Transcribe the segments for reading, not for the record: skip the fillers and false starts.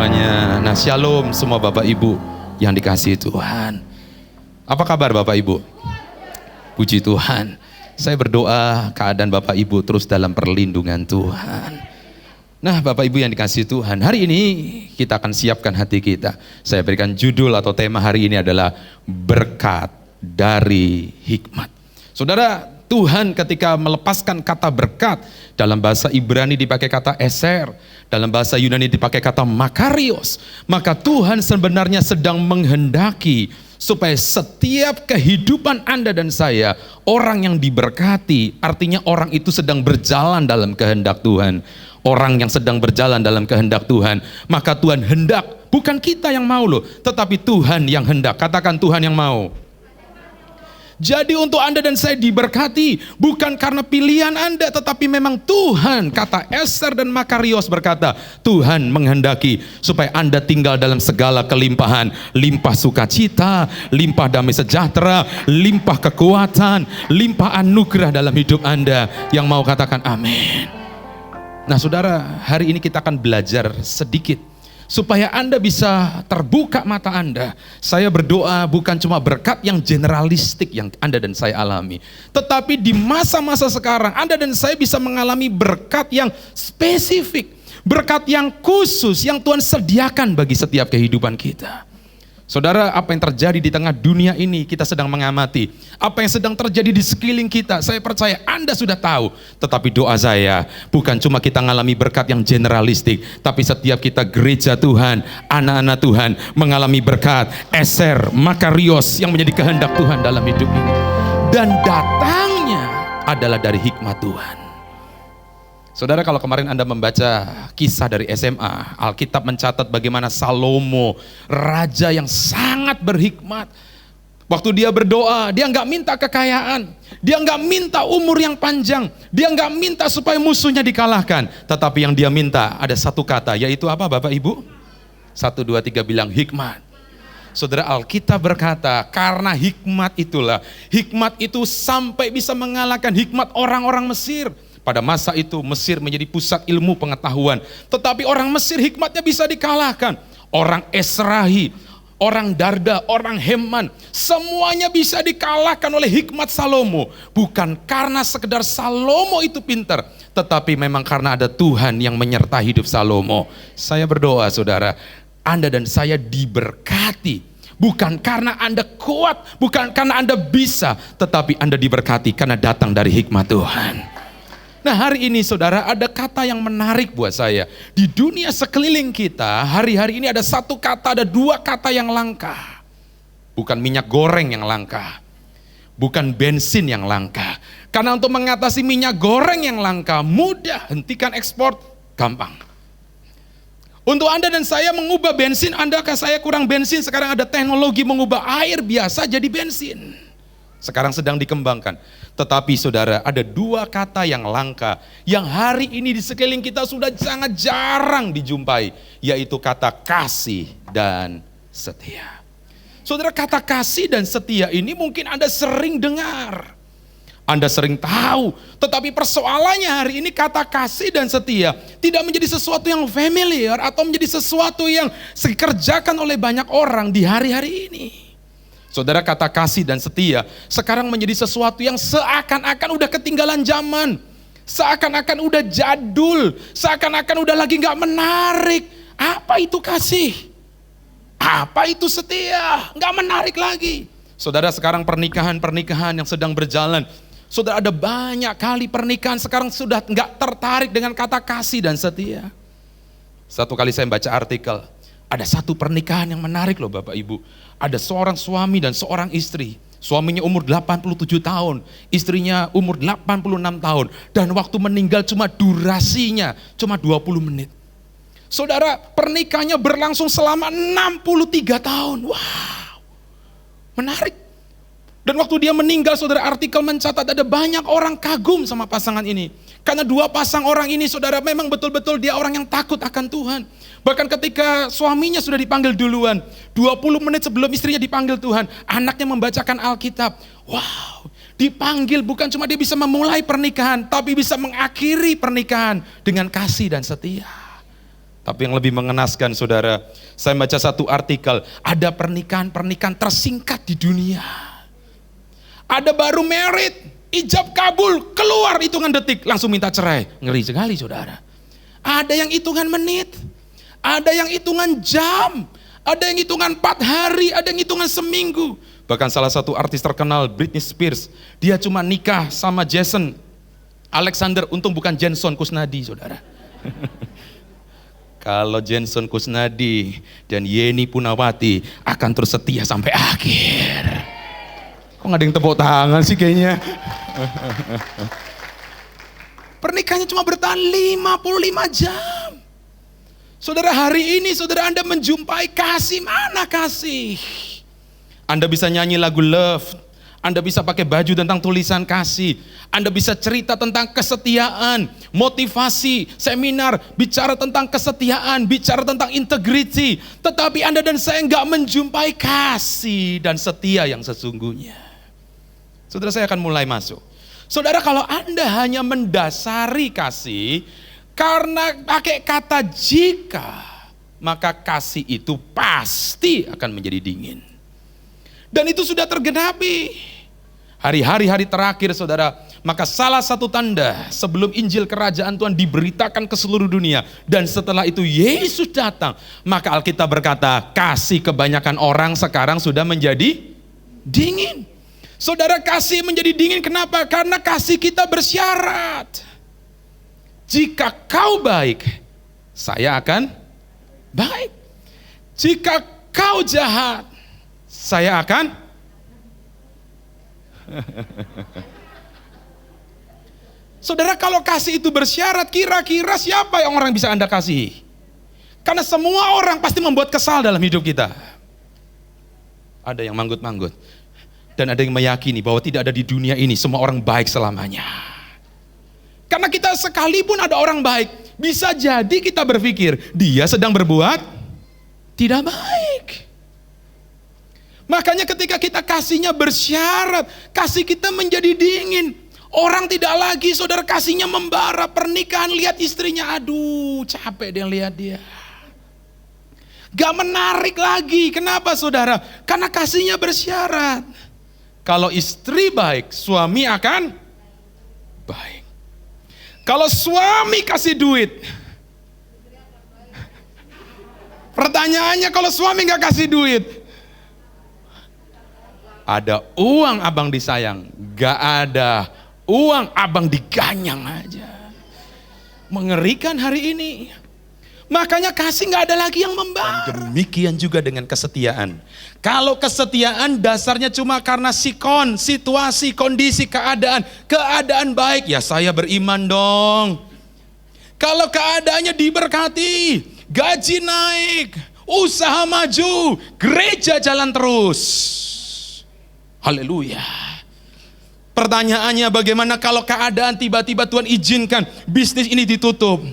semuanya. Nah, shalom semua Bapak Ibu yang dikasihi Tuhan. Apa kabar Bapak Ibu? Puji Tuhan. Saya berdoa keadaan Bapak Ibu terus dalam perlindungan Tuhan. Nah, Bapak Ibu yang dikasihi Tuhan, hari ini kita akan siapkan hati kita. Saya berikan judul atau tema hari ini adalah berkat dari hikmat. Saudara, Tuhan ketika melepaskan kata berkat, dalam bahasa Ibrani dipakai kata eser, dalam bahasa Yunani dipakai kata makarios, maka Tuhan sebenarnya sedang menghendaki supaya setiap kehidupan Anda dan saya, orang yang diberkati, artinya orang itu sedang berjalan dalam kehendak Tuhan. Orang yang sedang berjalan dalam kehendak Tuhan, maka Tuhan hendak, bukan kita yang mau loh, tetapi Tuhan yang hendak. Katakan Tuhan yang mau. Jadi untuk Anda dan saya diberkati bukan karena pilihan Anda, tetapi memang Tuhan, kata Eser dan Makarios berkata, Tuhan menghendaki supaya Anda tinggal dalam segala kelimpahan, limpah sukacita, limpah damai sejahtera, limpah kekuatan, limpah anugerah dalam hidup Anda. Yang mau katakan amin. Nah saudara, hari ini kita akan belajar sedikit supaya Anda bisa terbuka mata Anda. Saya berdoa bukan cuma berkat yang generalistik yang Anda dan saya alami, tetapi di masa-masa sekarang Anda dan saya bisa mengalami berkat yang spesifik, berkat yang khusus yang Tuhan sediakan bagi setiap kehidupan kita. Saudara, apa yang terjadi di tengah dunia ini kita sedang mengamati. Apa yang sedang terjadi di sekeliling kita, saya percaya Anda sudah tahu. Tetapi doa saya, bukan cuma kita mengalami berkat yang generalistik, tapi setiap kita gereja Tuhan, anak-anak Tuhan, mengalami berkat, eser, makarios yang menjadi kehendak Tuhan dalam hidup ini. Dan datangnya adalah dari hikmat Tuhan. Saudara, kalau kemarin Anda membaca kisah dari SMA, Alkitab mencatat bagaimana Salomo, raja yang sangat berhikmat. Waktu dia berdoa, dia nggak minta kekayaan, dia nggak minta umur yang panjang, dia nggak minta supaya musuhnya dikalahkan. Tetapi yang dia minta ada satu kata, yaitu apa Bapak Ibu? 1, 2, 3 bilang hikmat. Saudara, Alkitab berkata, karena hikmat itulah, hikmat itu sampai bisa mengalahkan hikmat orang-orang Mesir. Pada masa itu Mesir menjadi pusat ilmu pengetahuan, tetapi orang Mesir hikmatnya bisa dikalahkan. Orang Esrahi, orang Darda, orang Heman, semuanya bisa dikalahkan oleh hikmat Salomo. Bukan karena sekedar Salomo itu pintar, tetapi memang karena ada Tuhan yang menyertai hidup Salomo. Saya berdoa saudara, Anda dan saya diberkati. Bukan karena Anda kuat, bukan karena Anda bisa, tetapi Anda diberkati karena datang dari hikmat Tuhan. Nah hari ini saudara, ada kata yang menarik buat saya. Di dunia sekeliling kita, hari-hari ini ada satu kata, ada dua kata yang langka. Bukan minyak goreng yang langka, bukan bensin yang langka. Karena untuk mengatasi minyak goreng yang langka, mudah, hentikan ekspor, gampang. Untuk Anda dan saya mengubah bensin, Andakah saya kurang bensin, sekarang ada teknologi mengubah air biasa jadi bensin. Sekarang sedang dikembangkan. Tetapi saudara, ada dua kata yang langka, yang hari ini di sekeliling kita sudah sangat jarang dijumpai, yaitu kata kasih dan setia. Saudara, kata kasih dan setia ini mungkin Anda sering dengar, Anda sering tahu, tetapi persoalannya hari ini kata kasih dan setia tidak menjadi sesuatu yang familiar atau menjadi sesuatu yang dikerjakan oleh banyak orang di hari-hari ini. Saudara, kata kasih dan setia sekarang menjadi sesuatu yang seakan-akan udah ketinggalan zaman, seakan-akan udah jadul, seakan-akan udah lagi gak menarik. Apa itu kasih? Apa itu setia? Gak menarik lagi. Saudara, sekarang pernikahan yang sedang berjalan, saudara, ada banyak kali pernikahan sekarang sudah gak tertarik dengan kata kasih dan setia. Satu kali saya baca artikel, ada satu pernikahan yang menarik loh Bapak Ibu. Ada seorang suami dan seorang istri. Suaminya umur 87 tahun, istrinya umur 86 tahun. Dan waktu meninggal cuma durasinya, cuma 20 menit. Saudara, pernikahannya berlangsung selama 63 tahun. Wow, menarik. Dan waktu dia meninggal, saudara, artikel mencatat ada banyak orang kagum sama pasangan ini. Karena dua pasang orang ini, saudara, memang betul-betul dia orang yang takut akan Tuhan. Bahkan ketika suaminya sudah dipanggil duluan, 20 menit sebelum istrinya dipanggil Tuhan, anaknya membacakan Alkitab. Wow, dipanggil bukan cuma dia bisa memulai pernikahan, tapi bisa mengakhiri pernikahan dengan kasih dan setia. Tapi yang lebih mengenaskan saudara, saya baca satu artikel, ada pernikahan-pernikahan tersingkat di dunia. Ada baru married, ijab kabul, keluar hitungan detik, langsung minta cerai. Ngeri sekali saudara. Ada yang hitungan menit, ada yang hitungan jam, ada yang hitungan 4 hari, ada yang hitungan seminggu. Bahkan salah satu artis terkenal, Britney Spears, dia cuma nikah sama Jason Alexander, untung bukan Jenson Kusnadi saudara. Kalau Jenson Kusnadi dan Yeni Punawati akan terus setia sampai akhir. Kok nggak ada yang tepuk tangan sih kayaknya? Pernikahannya cuma bertahan 55 jam. Saudara, hari ini saudara Anda menjumpai kasih, mana kasih? Anda bisa nyanyi lagu love, Anda bisa pakai baju tentang tulisan kasih, Anda bisa cerita tentang kesetiaan, motivasi, seminar, bicara tentang kesetiaan, bicara tentang integrity. Tetapi Anda dan saya nggak menjumpai kasih dan setia yang sesungguhnya. Saudara, saya akan mulai masuk. Saudara, kalau Anda hanya mendasari kasih karena pakai kata jika, maka kasih itu pasti akan menjadi dingin. Dan itu sudah tergenapi. Hari-hari terakhir saudara, maka salah satu tanda sebelum Injil Kerajaan Tuhan diberitakan ke seluruh dunia, dan setelah itu Yesus datang, maka Alkitab berkata, kasih kebanyakan orang sekarang sudah menjadi dingin. Saudara, kasih menjadi dingin kenapa? Karena kasih kita bersyarat. Jika kau baik, saya akan baik. Jika kau jahat, saya akan Saudara, kalau kasih itu bersyarat, kira-kira siapa yang orang bisa Anda kasihi? Karena semua orang pasti membuat kesal dalam hidup kita. Ada yang manggut-manggut, dan ada yang meyakini bahwa tidak ada di dunia ini semua orang baik selamanya. Karena kita sekalipun ada orang baik, bisa jadi kita berpikir dia sedang berbuat tidak baik. Makanya ketika kita kasihnya bersyarat, kasih kita menjadi dingin. Orang tidak lagi saudara kasihnya membara. Pernikahan lihat istrinya, aduh capek dia lihat dia. Gak menarik lagi. Kenapa saudara? Karena kasihnya bersyarat. Kalau istri baik, suami akan baik. Kalau suami kasih duit, pertanyaannya kalau suami gak kasih duit, ada uang abang disayang, gak ada uang abang diganyang aja. Mengerikan hari ini. Makanya kasih gak ada lagi yang membara. Demikian juga dengan kesetiaan. Kalau kesetiaan dasarnya cuma karena sikon, situasi, kondisi, keadaan baik, ya saya beriman dong. Kalau keadaannya diberkati, gaji naik, usaha maju, gereja jalan terus. Haleluya. Pertanyaannya bagaimana kalau keadaan tiba-tiba Tuhan izinkan bisnis ini ditutup,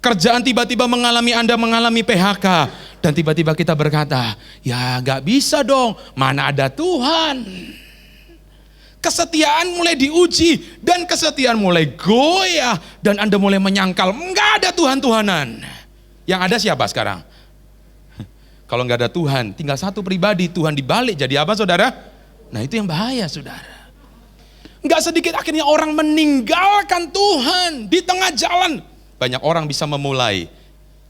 kerjaan tiba-tiba Anda mengalami PHK, dan tiba-tiba kita berkata, ya gak bisa dong, mana ada Tuhan. Kesetiaan mulai diuji, dan kesetiaan mulai goyah, dan Anda mulai menyangkal, gak ada Tuhan-Tuhanan. Yang ada siapa sekarang? Kalau gak ada Tuhan, tinggal satu pribadi, Tuhan dibalik jadi apa saudara? Nah itu yang bahaya saudara. Gak sedikit akhirnya orang meninggalkan Tuhan di tengah jalan. Banyak orang bisa memulai,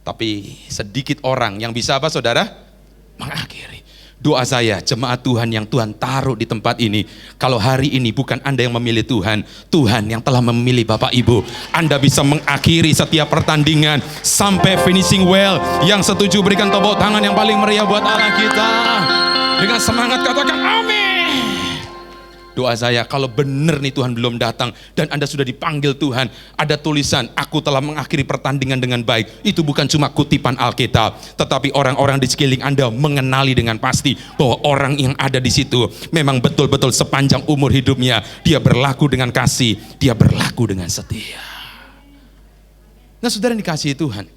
tapi sedikit orang yang bisa apa saudara? Mengakhiri. Doa saya, jemaat Tuhan yang Tuhan taruh di tempat ini, kalau hari ini bukan Anda yang memilih Tuhan, Tuhan yang telah memilih Bapak Ibu, Anda bisa mengakhiri setiap pertandingan sampai finishing well. Yang setuju berikan tepuk tangan yang paling meriah buat Allah kita. Dengan semangat katakan amin. Doa saya, kalau benar nih Tuhan belum datang dan Anda sudah dipanggil Tuhan, ada tulisan, aku telah mengakhiri pertandingan dengan baik. Itu bukan cuma kutipan Alkitab, tetapi orang-orang di sekeliling Anda mengenali dengan pasti bahwa orang yang ada di situ memang betul-betul sepanjang umur hidupnya dia berlaku dengan kasih, dia berlaku dengan setia. Nah saudara yang dikasihi Tuhan,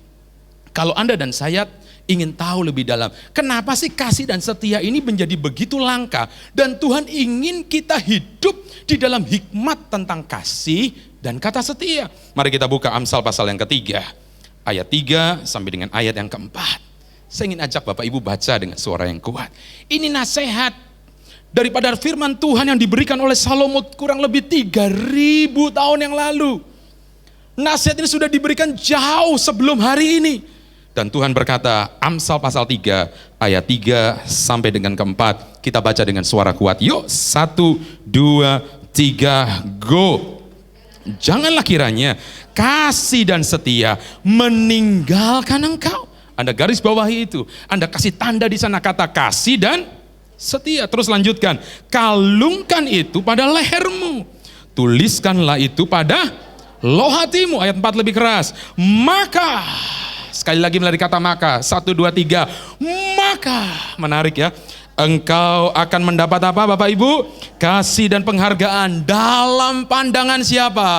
kalau Anda dan saya ingin tahu lebih dalam, kenapa sih kasih dan setia ini menjadi begitu langka, dan Tuhan ingin kita hidup di dalam hikmat tentang kasih dan kata setia. Mari kita buka Amsal pasal yang ketiga, ayat 3 sampai dengan ayat yang keempat. Saya ingin ajak Bapak Ibu baca dengan suara yang kuat. Ini nasihat daripada firman Tuhan yang diberikan oleh Salomo kurang lebih 3.000 tahun yang lalu. Nasihat ini sudah diberikan jauh sebelum hari ini. Dan Tuhan berkata, Amsal pasal 3 ayat 3 sampai dengan keempat. Kita baca dengan suara kuat. Yuk, 1, 2, 3, go. Janganlah kiranya kasih dan setia meninggalkan engkau. Anda garis bawahi itu. Anda kasih tanda di sana kata kasih dan setia. Terus lanjutkan. Kalungkan itu pada lehermu. Tuliskanlah itu pada loh hatimu. Ayat 4 lebih keras. Maka, sekali lagi melalui kata maka. 1, 2, 3. Maka, menarik ya. Engkau akan mendapat apa Bapak Ibu? Kasih dan penghargaan dalam pandangan siapa?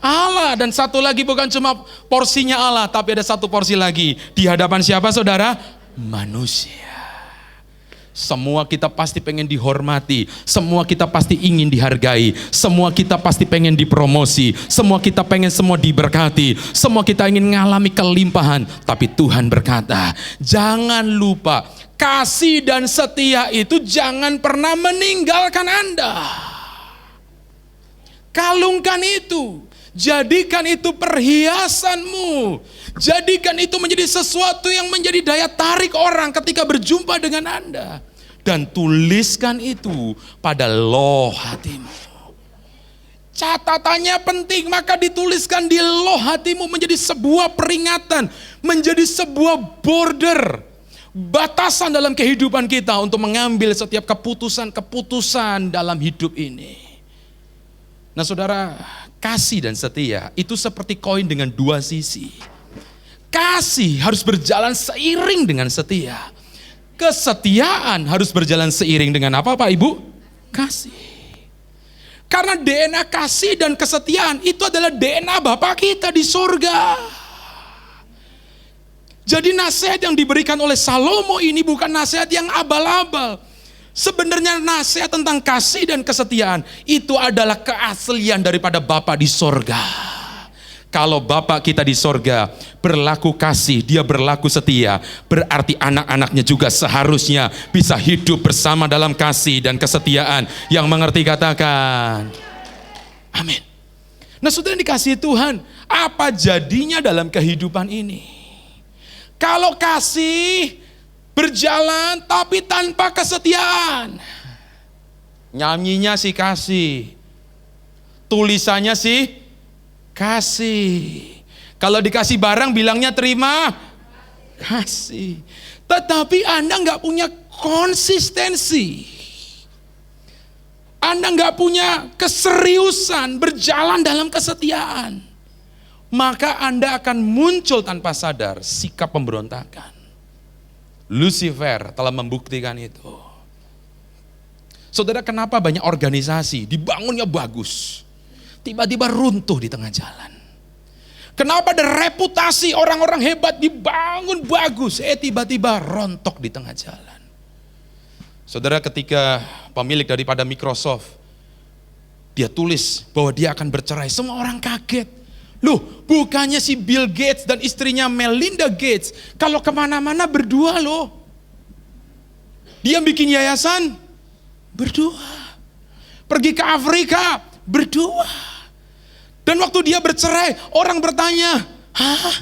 Allah. Dan satu lagi bukan cuma porsinya Allah, tapi ada satu porsi lagi. Di hadapan siapa saudara? Manusia. Semua kita pasti pengen dihormati, semua kita pasti ingin dihargai, semua kita pasti pengen dipromosi, semua kita pengen semua diberkati, semua kita ingin mengalami kelimpahan. Tapi Tuhan berkata, jangan lupa, kasih dan setia itu jangan pernah meninggalkan Anda. Kalungkan itu, jadikan itu perhiasanmu, jadikan itu menjadi sesuatu yang menjadi daya tarik orang ketika berjumpa dengan Anda. Dan tuliskan itu pada loh hatimu. Catatannya penting, maka dituliskan di loh hatimu menjadi sebuah peringatan, menjadi sebuah border, batasan dalam kehidupan kita untuk mengambil setiap keputusan-keputusan dalam hidup ini. Nah saudara, kasih dan setia itu seperti koin dengan dua sisi. Kasih harus berjalan seiring dengan setia. Kesetiaan harus berjalan seiring dengan apa Pak Ibu? Kasih. Karena DNA kasih dan kesetiaan itu adalah DNA Bapa kita di surga. Jadi nasihat yang diberikan oleh Salomo ini bukan nasihat yang abal-abal. Sebenarnya nasihat tentang kasih dan kesetiaan itu adalah keaslian daripada Bapa di surga. Kalau Bapa kita di sorga berlaku kasih, dia berlaku setia, berarti anak-anaknya juga seharusnya bisa hidup bersama dalam kasih dan kesetiaan. Yang mengerti katakan amin. Nah saudara dikasihi Tuhan, apa jadinya dalam kehidupan ini? Kalau kasih berjalan tapi tanpa kesetiaan, nyanyinya sih kasih, tulisannya sih kasih. Kalau dikasih barang bilangnya terima kasih. Tetapi Anda nggak punya konsistensi. Anda nggak punya keseriusan berjalan dalam kesetiaan. Maka Anda akan muncul tanpa sadar sikap pemberontakan. Lucifer telah membuktikan itu. Saudara, kenapa banyak organisasi dibangunnya bagus, tiba-tiba runtuh di tengah jalan? Kenapa ada reputasi orang-orang hebat dibangun bagus, tiba-tiba rontok di tengah jalan? Saudara, ketika pemilik daripada Microsoft, dia tulis bahwa dia akan bercerai, semua orang kaget. Loh, bukannya si Bill Gates dan istrinya Melinda Gates kalau kemana-mana berdua loh. Dia bikin yayasan berdua, pergi ke Afrika berdua. Dan waktu dia bercerai, orang bertanya, hah?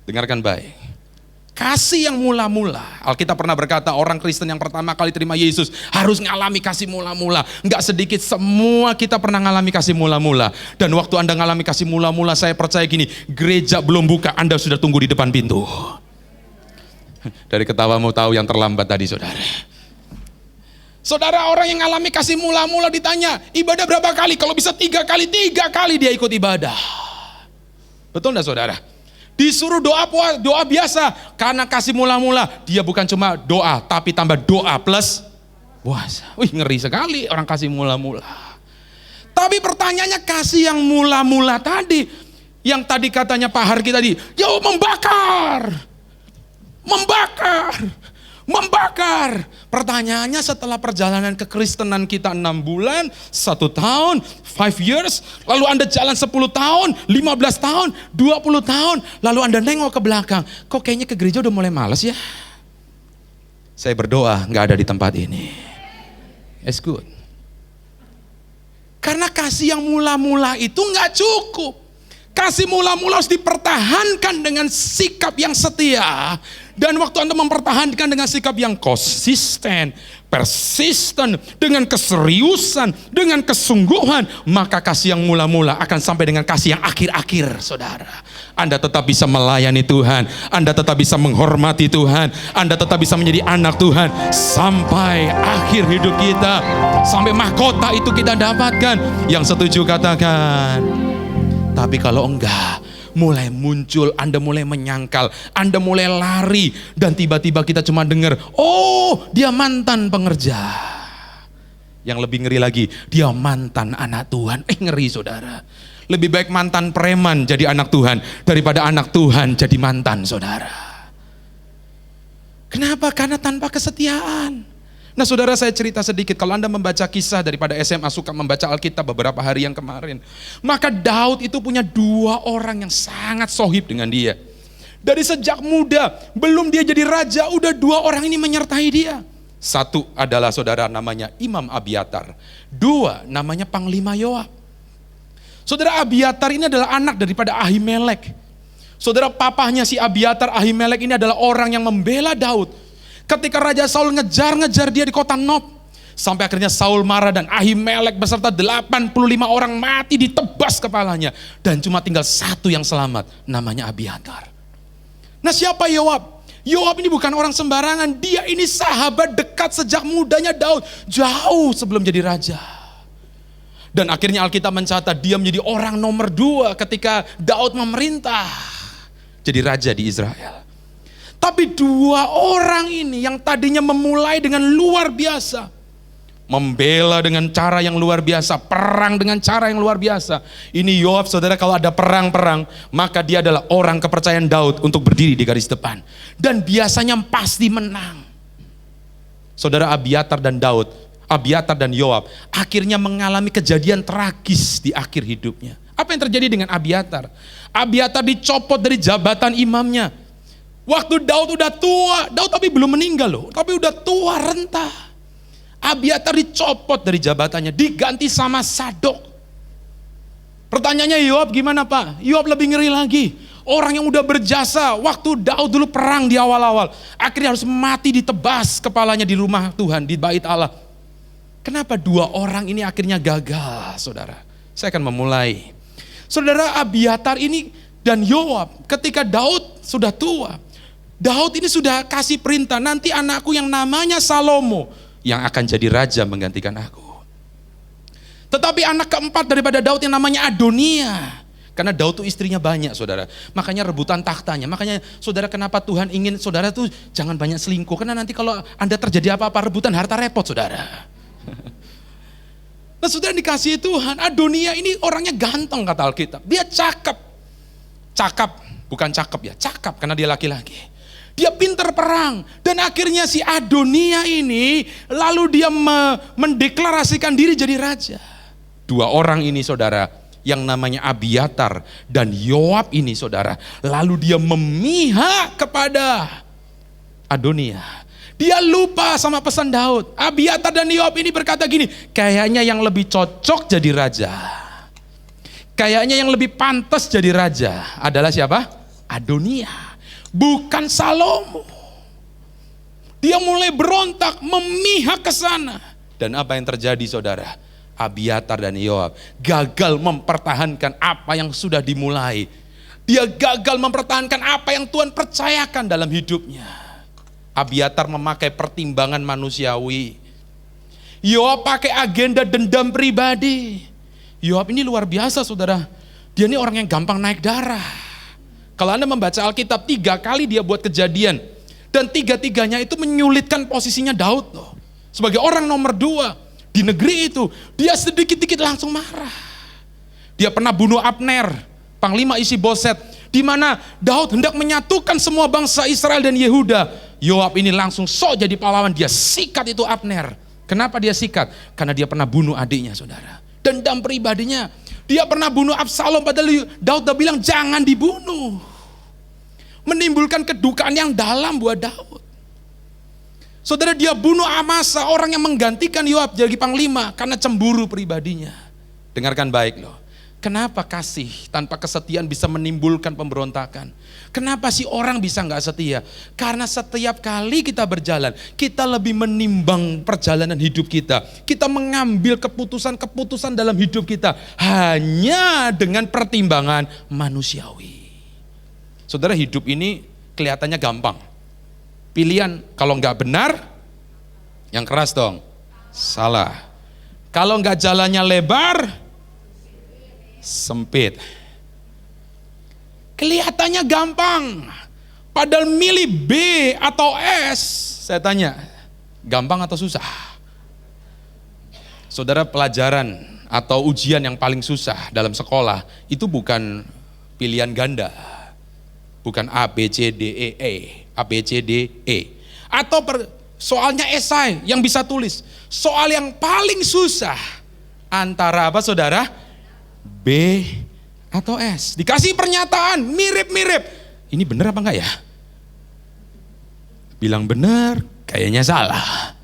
Dengarkan baik. Kasih yang mula-mula. Alkitab pernah berkata, orang Kristen yang pertama kali terima Yesus harus ngalami kasih mula-mula. Enggak sedikit, semua kita pernah ngalami kasih mula-mula. Dan waktu Anda ngalami kasih mula-mula, saya percaya gini, gereja belum buka, Anda sudah tunggu di depan pintu. Dari ketawamu tahu yang terlambat tadi, saudara. Saudara, orang yang ngalami kasih mula-mula ditanya, ibadah berapa kali? Kalau bisa 3 kali dia ikut ibadah. Betul enggak saudara? Disuruh doa biasa, karena kasih mula-mula, dia bukan cuma doa, tapi tambah doa plus puasa. Wih, ngeri sekali orang kasih mula-mula. Tapi pertanyaannya, kasih yang mula-mula tadi, yang tadi katanya Pak Harki tadi, yo membakar. membakar. Pertanyaannya, setelah perjalanan kekristenan kita 6 bulan, 1 tahun, 5 years, lalu Anda jalan 10 tahun, 15 tahun, 20 tahun, lalu Anda nengok ke belakang, kok kayaknya ke gereja udah mulai males ya? Saya berdoa gak ada di tempat ini. It's good. Karena kasih yang mula-mula itu gak cukup. Kasih mula-mula harus dipertahankan dengan sikap yang setia. Dan waktu Anda mempertahankan dengan sikap yang konsisten, persisten, dengan keseriusan, dengan kesungguhan, maka kasih yang mula-mula akan sampai dengan kasih yang akhir-akhir, saudara. Anda tetap bisa melayani Tuhan, Anda tetap bisa menghormati Tuhan, Anda tetap bisa menjadi anak Tuhan sampai akhir hidup kita, sampai mahkota itu kita dapatkan. Yang setuju katakan. Tapi kalau enggak, mulai muncul, Anda mulai menyangkal, Anda mulai lari, dan tiba-tiba kita cuma dengar, oh dia mantan pengerja. Yang lebih ngeri lagi, dia mantan anak Tuhan. Ngeri saudara. Lebih baik mantan preman jadi anak Tuhan daripada anak Tuhan jadi mantan, saudara. Kenapa? Karena tanpa kesetiaan. Nah saudara, saya cerita sedikit. Kalau Anda membaca kisah daripada SMA, suka membaca Alkitab beberapa hari yang kemarin, maka Daud itu punya 2 orang yang sangat sohib dengan dia. Dari sejak muda, belum dia jadi raja, udah 2 orang ini menyertai dia. Satu adalah saudara namanya Imam Abiatar, 2 namanya Panglima Yoab. Saudara, Abiatar ini adalah anak daripada Ahimelek. Saudara, papahnya si Abiatar, Ahimelek ini adalah orang yang membela Daud ketika Raja Saul ngejar-ngejar dia di kota Nob. Sampai akhirnya Saul marah dan Ahimelek beserta 85 orang mati, ditebas kepalanya. Dan cuma tinggal 1 yang selamat, namanya Abiatar. Nah siapa Yoab? Yoab ini bukan orang sembarangan, dia ini sahabat dekat sejak mudanya Daud, jauh sebelum jadi raja. Dan akhirnya Alkitab mencatat dia menjadi orang nomor 2 ketika Daud memerintah jadi raja di Israel. Tapi 2 orang ini yang tadinya memulai dengan luar biasa, membela dengan cara yang luar biasa, perang dengan cara yang luar biasa. Ini Yoab, saudara, kalau ada perang-perang, maka dia adalah orang kepercayaan Daud untuk berdiri di garis depan. Dan biasanya pasti menang. Saudara, Abiatar dan Yoab akhirnya mengalami kejadian tragis di akhir hidupnya. Apa yang terjadi dengan Abiatar? Abiatar dicopot dari jabatan imamnya. Waktu Daud udah tua, Daud tapi belum meninggal loh, tapi udah tua renta. Abiatar dicopot dari jabatannya, diganti sama Sadok. Pertanyaannya, Yoab gimana Pak? Yoab lebih ngeri lagi. Orang yang udah berjasa waktu Daud dulu perang di awal-awal, akhirnya harus mati ditebas kepalanya di rumah Tuhan, di bait Allah. Kenapa 2 orang ini akhirnya gagal, saudara? Saya akan memulai. Saudara, Abiatar ini dan Yoab ketika Daud sudah tua, Daud ini sudah kasih perintah, nanti anakku yang namanya Salomo yang akan jadi raja menggantikan aku. Tetapi anak keempat daripada Daud yang namanya Adonia, karena Daud tuh istrinya banyak, saudara, makanya rebutan tahtanya. Makanya saudara, kenapa Tuhan ingin saudara tuh jangan banyak selingkuh, karena nanti kalau Anda terjadi apa-apa rebutan harta repot, saudara. Nah saudara, dikasihi Tuhan, Adonia ini orangnya ganteng kata Alkitab. Dia cakep, bukan cakep ya, cakep karena dia laki-laki. Dia pintar perang, dan akhirnya si Adonia ini lalu dia mendeklarasikan diri jadi raja. 2 orang ini saudara, yang namanya Abiatar dan Yoab ini saudara, lalu dia memihak kepada Adonia. Dia lupa sama pesan Daud. Abiatar dan Yoab ini berkata gini, kayaknya yang lebih cocok jadi raja, kayaknya yang lebih pantas jadi raja adalah siapa? Adonia, bukan Salomo. Dia mulai berontak, memihak ke sana. Dan apa yang terjadi saudara? Abiatar dan Yoab gagal mempertahankan apa yang sudah dimulai. Dia gagal mempertahankan apa yang Tuhan percayakan dalam hidupnya. Abiatar memakai pertimbangan manusiawi, Yoab pakai agenda dendam pribadi. Yoab ini luar biasa saudara, dia ini orang yang gampang naik darah. Kalau Anda membaca Alkitab, 3 kali dia buat kejadian, dan 3-tiganya itu menyulitkan posisinya Daud loh. Sebagai orang nomor 2 di negeri itu, dia sedikit-dikit langsung marah. Dia pernah bunuh Abner, Panglima Isi-Boset, di mana Daud hendak menyatukan semua bangsa Israel dan Yehuda. Yoab ini langsung jadi pahlawan, dia sikat itu Abner. Kenapa dia sikat? Karena dia pernah bunuh adiknya, saudara. Dendam pribadinya. Dia pernah bunuh Absalom, padahal Daud udah bilang jangan dibunuh. Menimbulkan kedukaan yang dalam buat Daud. Saudara, dia bunuh Amasa, orang yang menggantikan Yoab jadi panglima, karena cemburu pribadinya. Dengarkan baik loh. Kenapa kasih tanpa kesetiaan bisa menimbulkan pemberontakan? Kenapa sih orang bisa gak setia? Karena setiap kali kita berjalan, kita lebih menimbang perjalanan hidup kita. Kita mengambil keputusan-keputusan dalam hidup kita hanya dengan pertimbangan manusiawi. Saudara, hidup ini kelihatannya gampang. Pilihan kalau nggak benar, yang keras dong, salah. Kalau nggak jalannya lebar, sempit. Kelihatannya gampang, padahal milih B atau S, saya tanya, gampang atau susah? Saudara, pelajaran atau ujian yang paling susah dalam sekolah itu bukan pilihan ganda, bukan A, B, C, D, E, A, B, C, D, E. Atau soalnya esai yang bisa tulis. Soal yang paling susah antara apa, saudara? B atau S. Dikasih pernyataan mirip-mirip. Ini benar apa enggak ya? Bilang benar, kayaknya salah.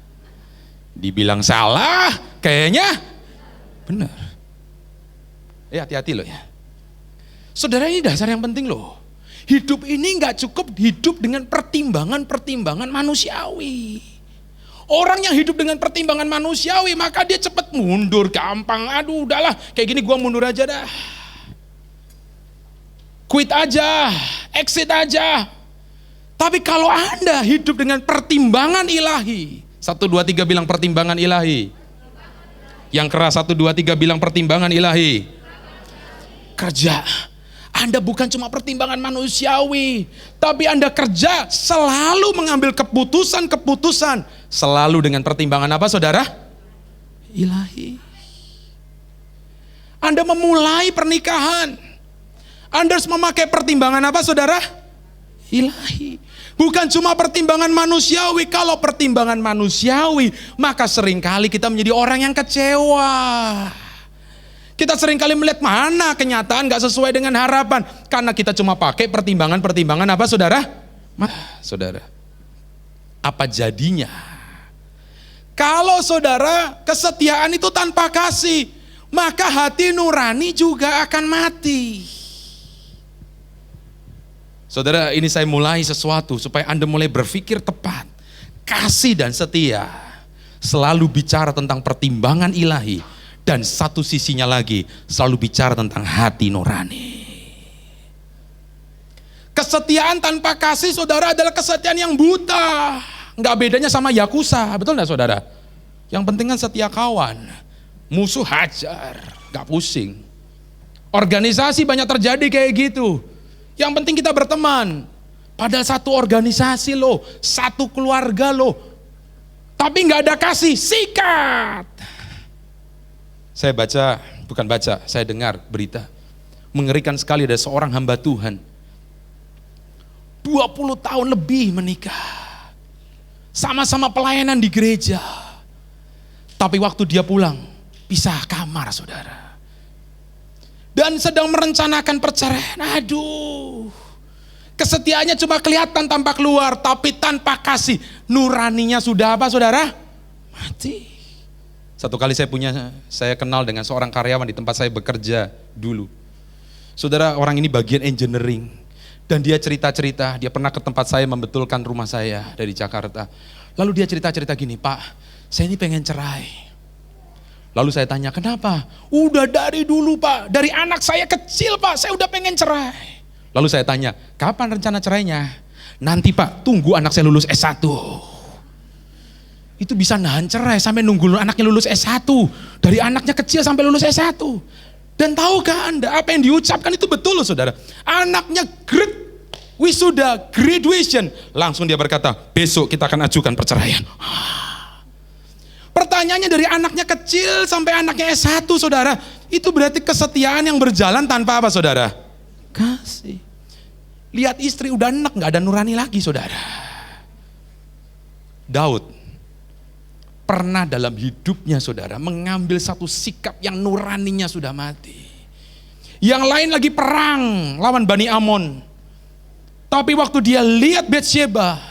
Dibilang salah, kayaknya benar. Hati-hati loh ya. Saudara, ini dasar yang penting loh. Hidup ini nggak cukup hidup dengan pertimbangan-pertimbangan manusiawi. Orang yang hidup dengan pertimbangan manusiawi, maka dia cepat mundur, gampang. Aduh, udahlah, kayak gini gua mundur aja dah. Quit aja, exit aja. Tapi kalau Anda hidup dengan pertimbangan ilahi, 1, 2, 3 bilang pertimbangan ilahi. Yang keras 1, 2, 3 bilang pertimbangan ilahi. Kerja. Anda bukan cuma pertimbangan manusiawi, tapi Anda kerja selalu mengambil keputusan-keputusan selalu dengan pertimbangan apa, saudara? Ilahi. Anda memulai pernikahan, Anda harus memakai pertimbangan apa, saudara? Ilahi. Bukan cuma pertimbangan manusiawi. Kalau pertimbangan manusiawi, maka seringkali kita menjadi orang yang kecewa. Kita seringkali melihat mana kenyataan gak sesuai dengan harapan. Karena kita cuma pakai pertimbangan-pertimbangan apa, saudara? Saudara, apa jadinya? Kalau saudara kesetiaan itu tanpa kasih, maka hati nurani juga akan mati. Saudara, ini saya mulai sesuatu supaya Anda mulai berpikir tepat. Kasih dan setia selalu bicara tentang pertimbangan ilahi. Dan satu sisinya lagi selalu bicara tentang hati nurani. Kesetiaan tanpa kasih, saudara, adalah kesetiaan yang buta. Nggak bedanya sama Yakuza, betul nggak, saudara? Yang penting kan setia kawan. Musuh hajar, nggak pusing. Organisasi banyak terjadi kayak gitu. Yang penting kita berteman. Padahal satu organisasi loh, satu keluarga loh. Tapi nggak ada kasih, sikat. Saya saya dengar berita. Mengerikan sekali, ada seorang hamba Tuhan. 20 tahun lebih menikah. Sama-sama pelayanan di gereja. Tapi waktu dia pulang, pisah kamar, saudara. Dan sedang merencanakan perceraian. Aduh. Kesetiaannya cuma kelihatan tanpa keluar, tapi tanpa kasih. Nuraninya sudah apa, saudara? Mati. Satu kali saya kenal dengan seorang karyawan di tempat saya bekerja dulu. Saudara, orang ini bagian engineering. Dan dia cerita-cerita, dia pernah ke tempat saya membetulkan rumah saya dari Jakarta. Lalu dia cerita-cerita gini, Pak, saya ini pengen cerai. Lalu saya tanya, kenapa? Udah dari dulu, Pak, dari anak saya kecil, Pak, saya udah pengen cerai. Lalu saya tanya, kapan rencana cerainya? Nanti, Pak, tunggu anak saya lulus S1. Itu bisa nahan cerai sampai nunggu anaknya lulus S1. Dari anaknya kecil sampai lulus S1. Dan tahukah Anda apa yang diucapkan itu betul loh, saudara. Anaknya wisuda, graduation. Langsung dia berkata, besok kita akan ajukan perceraian. Pertanyaannya, dari anaknya kecil sampai anaknya S1, saudara. Itu berarti kesetiaan yang berjalan tanpa apa, saudara? Kasih. Lihat istri udah enak, gak ada nurani lagi, saudara. Daud pernah dalam hidupnya saudara mengambil satu sikap yang nuraninya sudah mati. Yang lain lagi perang lawan Bani Amon. Tapi waktu dia lihat Batsyeba,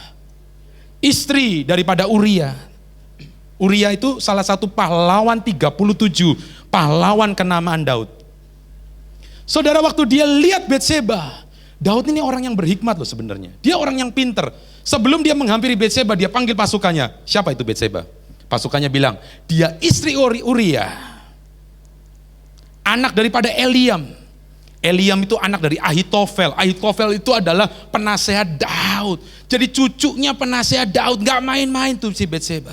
istri daripada Uria. Uria itu salah satu pahlawan 37, pahlawan kenamaan Daud. Saudara, waktu dia lihat Batsyeba, Daud ini orang yang berhikmat loh sebenarnya. Dia orang yang pinter. Sebelum dia menghampiri Batsyeba, dia panggil pasukannya. Siapa itu Batsyeba? Pasukannya bilang, dia istri Uria, anak daripada Eliam. Eliam itu anak dari Ahitofel. Ahitofel itu adalah penasehat Daud. Jadi cucunya penasehat Daud, gak main-main tuh si Batsyeba.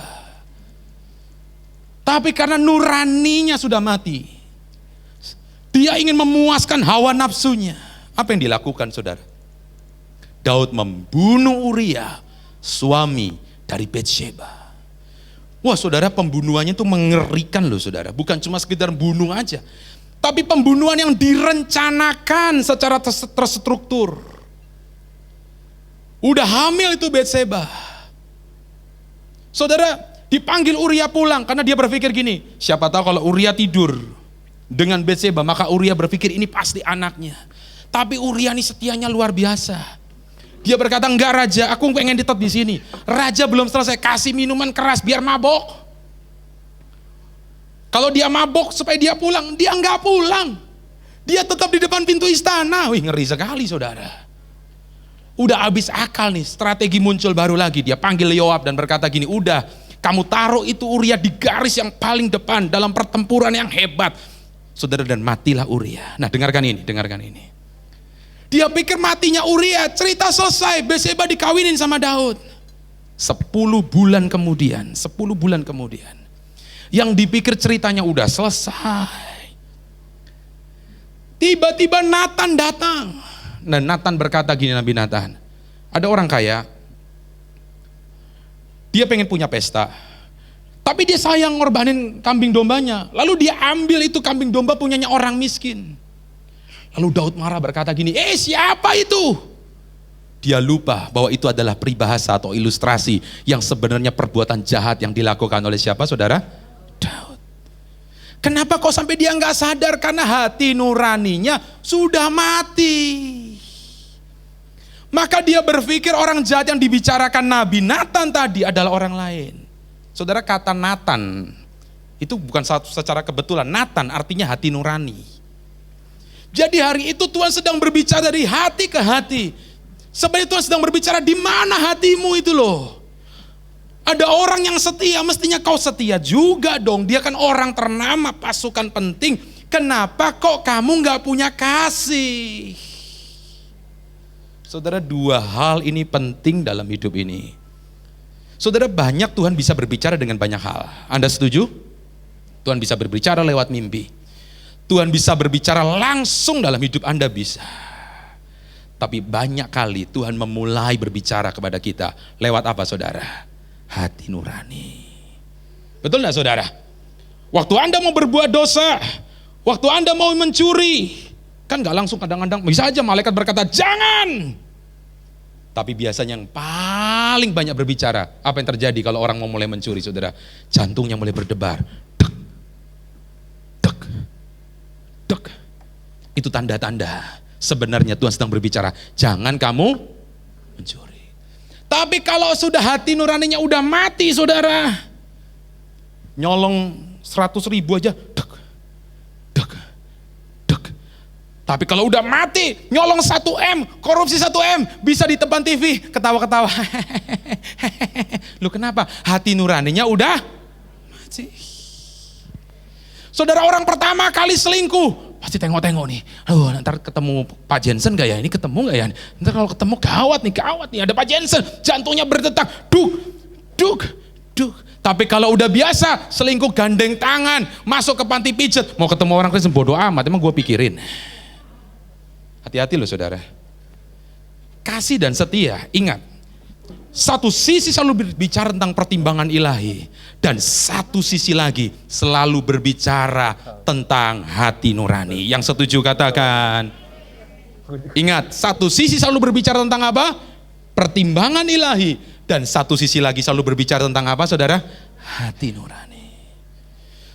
Tapi karena nuraninya sudah mati, dia ingin memuaskan hawa nafsunya. Apa yang dilakukan saudara? Daud membunuh Uria, suami dari Batsyeba. Wah saudara, pembunuhannya itu mengerikan loh saudara. Bukan cuma sekedar bunuh aja, tapi pembunuhan yang direncanakan secara terstruktur. Udah hamil itu Batsyeba. Saudara, dipanggil Uria pulang karena dia berpikir gini, siapa tahu kalau Uria tidur dengan Batsyeba, maka Uria berpikir ini pasti anaknya. Tapi Uria ini setianya luar biasa. Dia berkata, enggak raja, aku pengen tetap di sini. Raja belum selesai, kasih minuman keras biar mabok. Kalau dia mabok supaya dia pulang, dia enggak pulang. Dia tetap di depan pintu istana. Wih, ngeri sekali saudara. Udah habis akal nih, strategi muncul baru lagi. Dia panggil Yoab dan berkata gini, udah kamu taruh itu Uria di garis yang paling depan dalam pertempuran yang hebat. Saudara, dan matilah Uria. Nah dengarkan ini. Dia pikir matinya Uria, cerita selesai, Batsyeba dikawinin sama Daud. 10 bulan kemudian, yang dipikir ceritanya udah selesai, tiba-tiba Nathan datang. Dan Nathan berkata gini, Nabi Nathan, ada orang kaya, dia pengen punya pesta, tapi dia sayang ngorbanin kambing dombanya. Lalu dia ambil itu kambing domba punyanya orang miskin. Lalu Daud marah berkata gini, siapa itu? Dia lupa bahwa itu adalah peribahasa atau ilustrasi yang sebenarnya perbuatan jahat yang dilakukan oleh siapa saudara? Daud. Kenapa kok sampai dia nggak sadar? Karena hati nuraninya sudah mati. Maka dia berpikir orang jahat yang dibicarakan Nabi Nathan tadi adalah orang lain. Saudara, kata Nathan itu bukan secara kebetulan. Nathan artinya hati nurani. Jadi hari itu Tuhan sedang berbicara dari hati ke hati. Sebenarnya Tuhan sedang berbicara di mana hatimu itu loh. Ada orang yang setia, mestinya kau setia juga dong. Dia kan orang ternama, pasukan penting. Kenapa kok kamu gak punya kasih? Saudara, 2 hal ini penting dalam hidup ini. Saudara, banyak Tuhan bisa berbicara dengan banyak hal. Anda setuju? Tuhan bisa berbicara lewat mimpi. Tuhan bisa berbicara langsung dalam hidup Anda, bisa. Tapi banyak kali Tuhan memulai berbicara kepada kita lewat apa saudara? Hati nurani. Betul gak saudara? Waktu Anda mau berbuat dosa, waktu Anda mau mencuri, kan gak langsung, kadang-kadang bisa aja malaikat berkata jangan. Tapi biasanya yang paling banyak berbicara, apa yang terjadi kalau orang mau mulai mencuri saudara? Jantungnya mulai berdebar. Itu tanda-tanda sebenarnya Tuhan sedang berbicara, jangan kamu mencuri. Tapi kalau sudah hati nuraninya udah mati saudara, nyolong 100.000 aja, tapi kalau udah mati, nyolong 1M, korupsi 1M, bisa di depan TV, ketawa-ketawa. Lu kenapa? Hati nuraninya udah mati. Saudara, orang pertama kali selingkuh, pasti tengok-tengok nih, ntar ketemu Pak Jensen gak ya, ini ketemu gak ya, ntar kalau ketemu gawat nih, ada Pak Jensen, jantungnya berdetak, duk. Tapi kalau udah biasa, selingkuh gandeng tangan, masuk ke panti pijat, mau ketemu orang Kristen, bodoh amat, emang gue pikirin. Hati-hati loh saudara. Kasih dan setia, ingat, satu sisi selalu berbicara tentang pertimbangan ilahi, dan satu sisi lagi selalu berbicara tentang hati nurani. Yang setuju katakan. Ingat, satu sisi selalu berbicara tentang apa? Pertimbangan ilahi, Dan satu sisi lagi selalu berbicara tentang apa saudara? Hati nurani.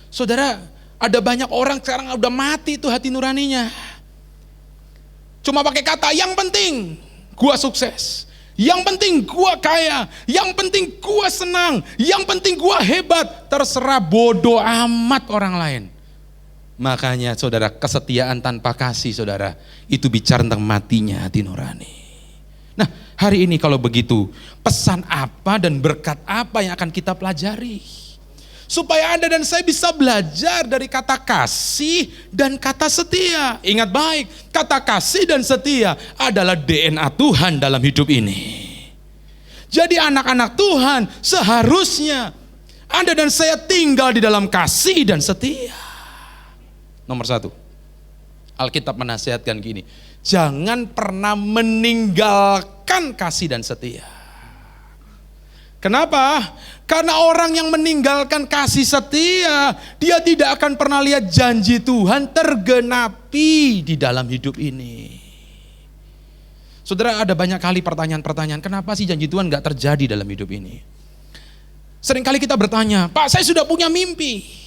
Saudara, ada banyak orang sekarang udah mati tuh hati nuraninya. Cuma pakai kata, yang penting gua sukses, yang penting gua kaya, yang penting gua senang, yang penting gua hebat. Terserah, bodoh amat orang lain. Makanya saudara, kesetiaan tanpa kasih saudara, itu bicara tentang matinya hati nurani. Nah, hari ini kalau begitu, pesan apa dan berkat apa yang akan kita pelajari? Supaya Anda dan saya bisa belajar dari kata kasih dan kata setia. Ingat baik, kata kasih dan setia adalah DNA Tuhan dalam hidup ini. Jadi anak-anak Tuhan seharusnya Anda dan saya tinggal di dalam kasih dan setia. Nomor 1, Alkitab menasihatkan gini, jangan pernah meninggalkan kasih dan setia. Kenapa? Karena orang yang meninggalkan kasih setia, dia tidak akan pernah lihat janji Tuhan tergenapi di dalam hidup ini. Saudara, ada banyak kali pertanyaan-pertanyaan, kenapa sih janji Tuhan gak terjadi dalam hidup ini? Seringkali kita bertanya, Pak, saya sudah punya mimpi.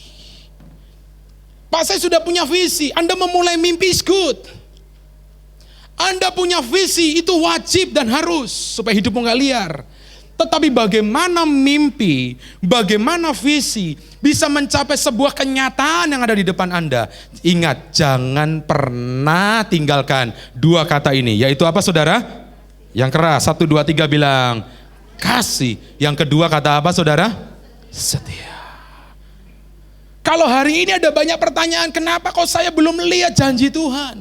Pak, saya sudah punya visi. Anda memulai mimpi is good. Anda punya visi, itu wajib dan harus supaya hidupmu gak liar. Tetapi bagaimana mimpi, bagaimana visi bisa mencapai sebuah kenyataan yang ada di depan Anda? Ingat, jangan pernah tinggalkan dua kata ini. Yaitu apa saudara? Yang keras, 1, 2, 3 bilang kasih. Yang kedua kata apa saudara? Setia. Kalau hari ini ada banyak pertanyaan, kenapa kok saya belum lihat janji Tuhan?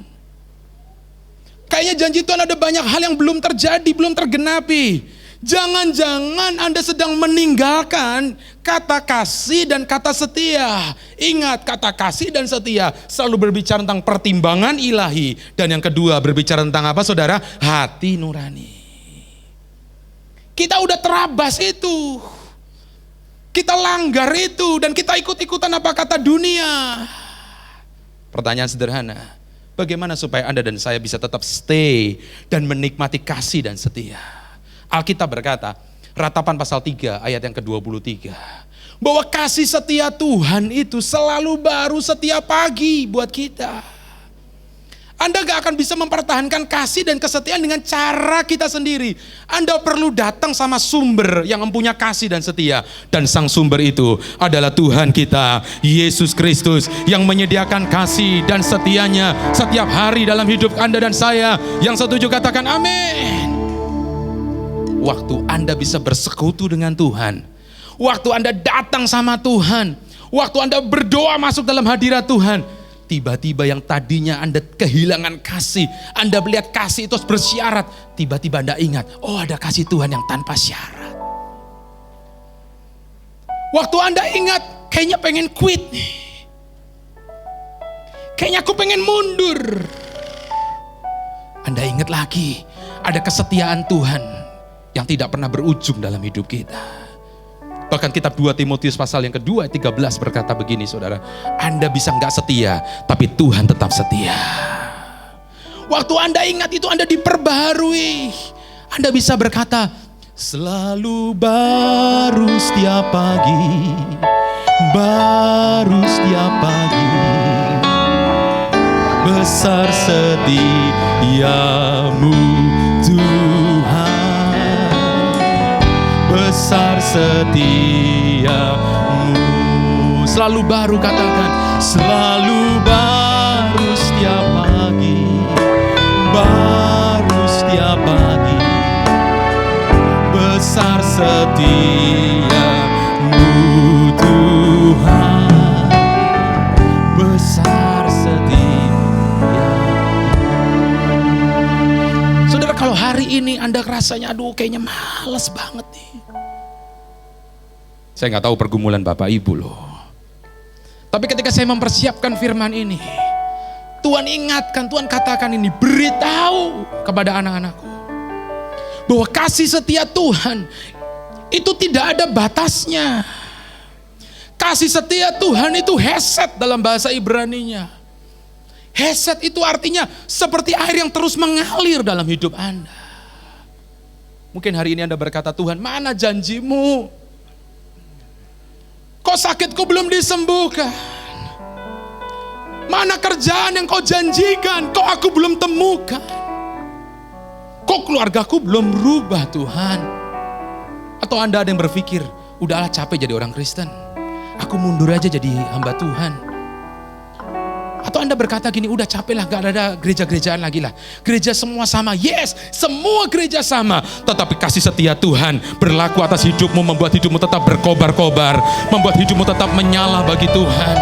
Kayaknya janji Tuhan ada banyak hal yang belum terjadi, belum tergenapi. Jangan-jangan Anda sedang meninggalkan kata kasih dan kata setia. Ingat, kata kasih dan setia selalu berbicara tentang pertimbangan ilahi. Dan yang kedua berbicara tentang apa saudara? Hati nurani. Kita udah terabas itu. Kita langgar itu dan kita ikut-ikutan apa kata dunia. Pertanyaan sederhana, bagaimana supaya Anda dan saya bisa tetap stay dan menikmati kasih dan setia? Alkitab berkata, Ratapan pasal 3 ayat yang ke-23, bahwa kasih setia Tuhan itu selalu baru setiap pagi buat kita. Anda gak akan bisa mempertahankan kasih dan kesetiaan dengan cara kita sendiri. Anda perlu datang sama sumber yang mempunyai kasih dan setia. Dan sang sumber itu adalah Tuhan kita, Yesus Kristus, yang menyediakan kasih dan setianya setiap hari dalam hidup Anda dan saya. Yang setuju katakan amin. Waktu Anda bisa bersekutu dengan Tuhan, waktu Anda datang sama Tuhan, waktu Anda berdoa masuk dalam hadirat Tuhan, tiba-tiba yang tadinya Anda kehilangan kasih, Anda melihat kasih itu bersyarat, tiba-tiba Anda ingat, oh ada kasih Tuhan yang tanpa syarat. Waktu Anda ingat, kayaknya pengen quit nih, kayaknya aku pengen mundur, Anda ingat lagi, ada kesetiaan Tuhan yang tidak pernah berujung dalam hidup kita. Bahkan kitab 2 Timotius pasal yang kedua 13 berkata begini saudara, Anda bisa gak setia, tapi Tuhan tetap setia. Waktu Anda ingat itu Anda diperbaharui, Anda bisa berkata, selalu baru setiap pagi, baru setiap pagi, besar setiamu Tuhan. Besar setiamu, selalu baru, katakan selalu baru setiap pagi, baru setiap pagi, besar setiamu Tuhan, besar setia. Saudara, kalau hari ini Anda rasanya aduh kayaknya males banget nih, saya nggak tahu pergumulan Bapak Ibu loh. Tapi ketika saya mempersiapkan firman ini, Tuhan ingatkan, Tuhan katakan ini, beritahu kepada anak-anakku bahwa kasih setia Tuhan itu tidak ada batasnya. Kasih setia Tuhan itu hesed dalam bahasa Ibraninya. Hesed itu artinya seperti air yang terus mengalir dalam hidup Anda. Mungkin hari ini Anda berkata, Tuhan, mana janjimu? Kok sakitku belum disembuhkan? Mana kerjaan yang kau janjikan? Kok aku belum temukan? Kok keluargaku belum berubah, Tuhan? Atau Anda ada yang berpikir, udahlah capek jadi orang Kristen, aku mundur aja jadi hamba Tuhan. Atau Anda berkata gini, udah capek lah, gak ada gereja-gerejaan lagi lah. Gereja semua sama, yes, semua gereja sama. Tetapi kasih setia Tuhan berlaku atas hidupmu, membuat hidupmu tetap berkobar-kobar, membuat hidupmu tetap menyala bagi Tuhan.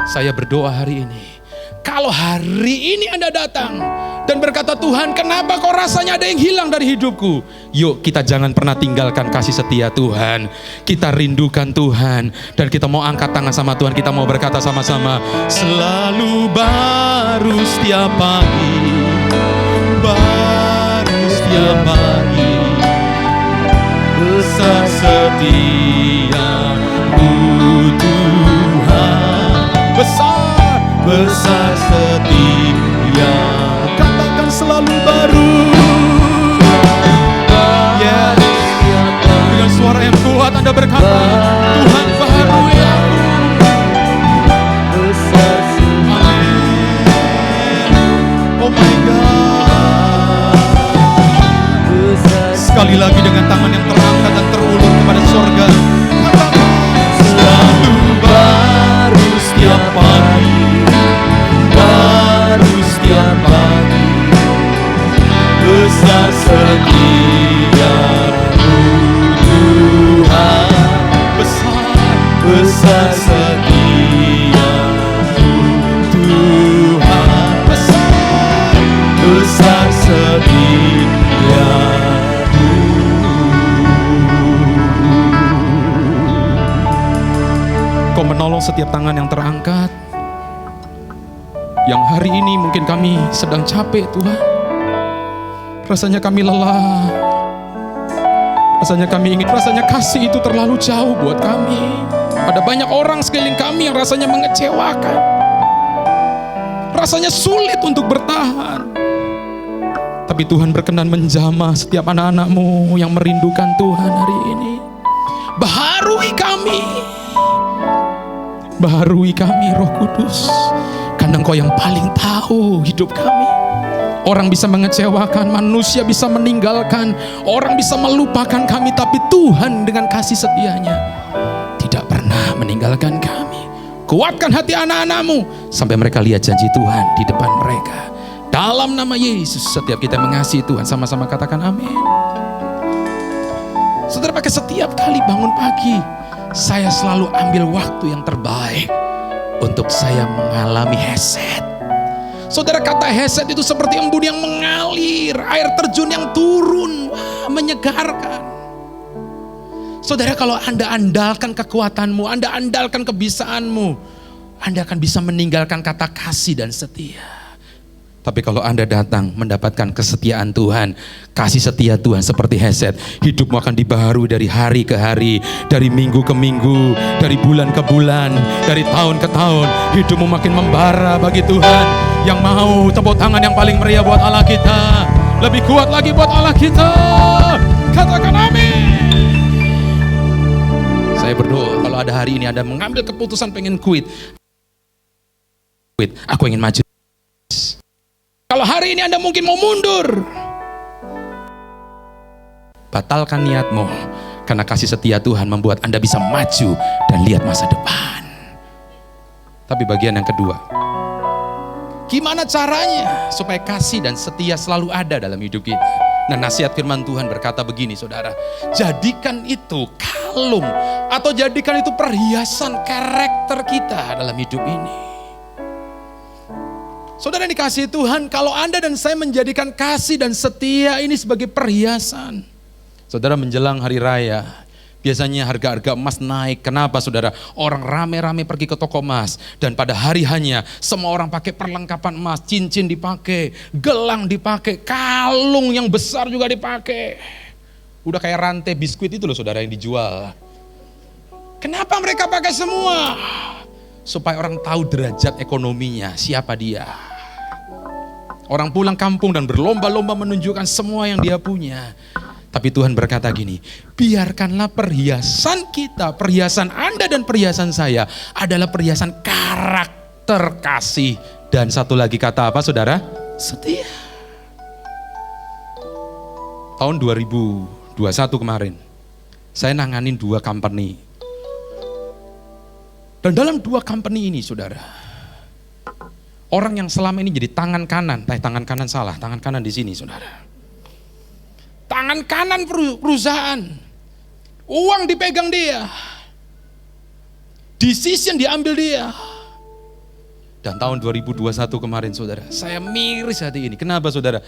Saya berdoa hari ini, kalau hari ini Anda datang dan berkata, Tuhan, kenapa kok rasanya ada yang hilang dari hidupku? Yuk kita jangan pernah tinggalkan kasih setia Tuhan. Kita rindukan Tuhan dan kita mau angkat tangan sama Tuhan. Kita mau berkata sama-sama, selalu baru setiap pagi, baru setiap pagi, besar setiamu Tuhan, besar setia. Selalu baru, yes. Dengan suara yang kuat Anda berkata, Tuhan baru ya. Amin. Oh my God. Sekali lagi dengan tangan yang terangkat dan terulur kepada surga, selalu baru setiap pagi, baru setiap pagi, besar setiamu Tuhan, besar setiamu Tuhan, besar setiamu. Kau menolong setiap tangan yang terangkat, yang hari ini mungkin kami sedang capek Tuhan. Rasanya kami lelah, rasanya kami ingin, rasanya kasih itu terlalu jauh buat kami. Ada banyak orang sekeliling kami yang rasanya mengecewakan, rasanya sulit untuk bertahan. Tapi Tuhan berkenan menjamah setiap anak-anak-Mu yang merindukan Tuhan hari ini. Baharui kami Roh Kudus, karena Engkau yang paling tahu hidup kami. Orang bisa mengecewakan, manusia bisa meninggalkan, orang bisa melupakan kami, tapi Tuhan dengan kasih setianya tidak pernah meninggalkan kami. Kuatkan hati anak-anak-Mu sampai mereka lihat janji Tuhan di depan mereka. Dalam nama Yesus, setiap kita mengasihi Tuhan, sama-sama katakan amin. Saudara, pakai setiap kali bangun pagi, saya selalu ambil waktu yang terbaik untuk saya mengalami hesed. Saudara, kata hesed itu seperti embun yang mengalir, air terjun yang turun, wah, menyegarkan. Saudara, kalau Anda andalkan kekuatanmu, Anda andalkan kebisaanmu, Anda akan bisa meninggalkan kata kasih dan setia. Tapi kalau Anda datang mendapatkan kesetiaan Tuhan, kasih setia Tuhan seperti hesed, hidupmu akan dibaharui dari hari ke hari, dari minggu ke minggu, dari bulan ke bulan, dari tahun ke tahun. Hidupmu makin membara bagi Tuhan. Yang mau tepuk tangan yang paling meriah buat Allah kita, lebih kuat lagi buat Allah kita, katakan amin. Saya berdoa kalau ada hari ini Anda mengambil keputusan pengen quit, aku ingin maju. Kalau hari ini Anda mungkin mau mundur, batalkan niatmu, karena kasih setia Tuhan membuat Anda bisa maju dan lihat masa depan. Tapi bagian yang kedua, gimana caranya supaya kasih dan setia selalu ada dalam hidup kita? Nah, nasihat firman Tuhan berkata begini, saudara, jadikan itu kalung atau jadikan itu perhiasan karakter kita dalam hidup ini. Saudara yang dikasihi Tuhan, kalau Anda dan saya menjadikan kasih dan setia ini sebagai perhiasan, saudara, menjelang hari raya, biasanya harga-harga emas naik. Kenapa, saudara? Orang rame-rame pergi ke toko emas, dan pada hari hanya semua orang pakai perlengkapan emas, cincin dipakai, gelang dipakai, kalung yang besar juga dipakai. Udah kayak rantai biskuit itu loh, saudara, yang dijual. Kenapa mereka pakai semua? Supaya orang tahu derajat ekonominya, siapa dia. Orang pulang kampung dan berlomba-lomba menunjukkan semua yang dia punya. Tapi Tuhan berkata gini, biarkanlah perhiasan kita, perhiasan Anda dan perhiasan saya adalah perhiasan karakter kasih. Dan satu lagi kata apa saudara? Setia. Tahun 2021 kemarin, saya nanganin 2 company. Dan dalam 2 company ini saudara, orang yang selama ini jadi tangan kanan di sini saudara. Tangan kanan perusahaan, uang dipegang dia, decision diambil dia. Dan tahun 2021 kemarin saudara, saya miris hati ini. Kenapa saudara?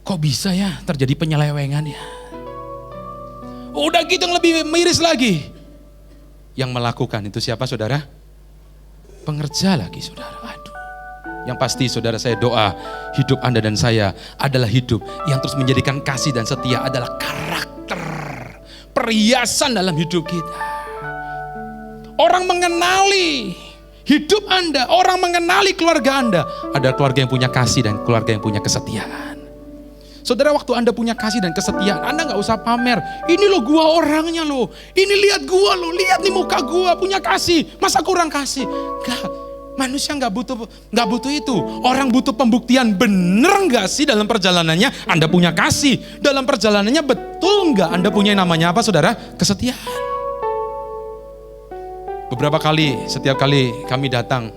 Kok bisa ya terjadi penyelewengan ya? Udah gitu yang lebih miris lagi. Yang melakukan itu siapa saudara? Pengerja lagi saudara. Aduh. Yang pasti saudara, saya doa hidup Anda dan saya adalah hidup yang terus menjadikan kasih dan setia adalah karakter, perhiasan dalam hidup kita. Orang mengenali hidup Anda, orang mengenali keluarga Anda adalah keluarga yang punya kasih dan keluarga yang punya kesetiaan. Saudara, waktu Anda punya kasih dan kesetiaan, Anda gak usah pamer. Ini loh gua orangnya loh, ini lihat gua loh, lihat nih muka gua punya kasih, masa kurang kasih? Gak. Manusia nggak butuh itu. Orang butuh pembuktian, bener nggak sih dalam perjalanannya Anda punya kasih, dalam perjalanannya betul nggak Anda punya yang namanya apa saudara? Kesetiaan. Setiap kali kami datang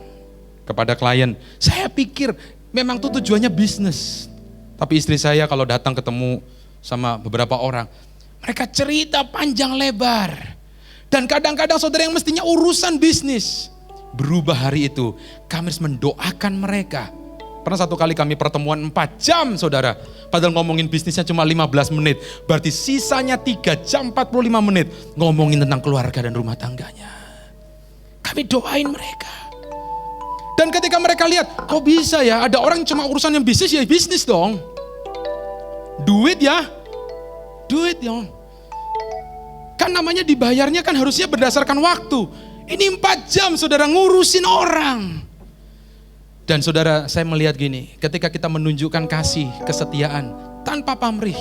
kepada klien, saya pikir memang itu tujuannya bisnis. Tapi istri saya kalau datang ketemu sama beberapa orang, mereka cerita panjang lebar. Dan kadang-kadang saudara yang mestinya urusan bisnis, berubah hari itu, kami harus mendoakan mereka. Pernah satu kali kami pertemuan 4 jam saudara, padahal ngomongin bisnisnya cuma 15 menit. Berarti sisanya 3 jam 45 menit ngomongin tentang keluarga dan rumah tangganya. Kami doain mereka. Dan ketika mereka lihat, kok bisa ya ada orang cuma urusan yang bisnis, ya bisnis dong. Duit ya, kan namanya dibayarnya kan harusnya berdasarkan waktu. Ini 4 jam saudara ngurusin orang. Dan saudara, saya melihat gini, ketika kita menunjukkan kasih, kesetiaan tanpa pamrih,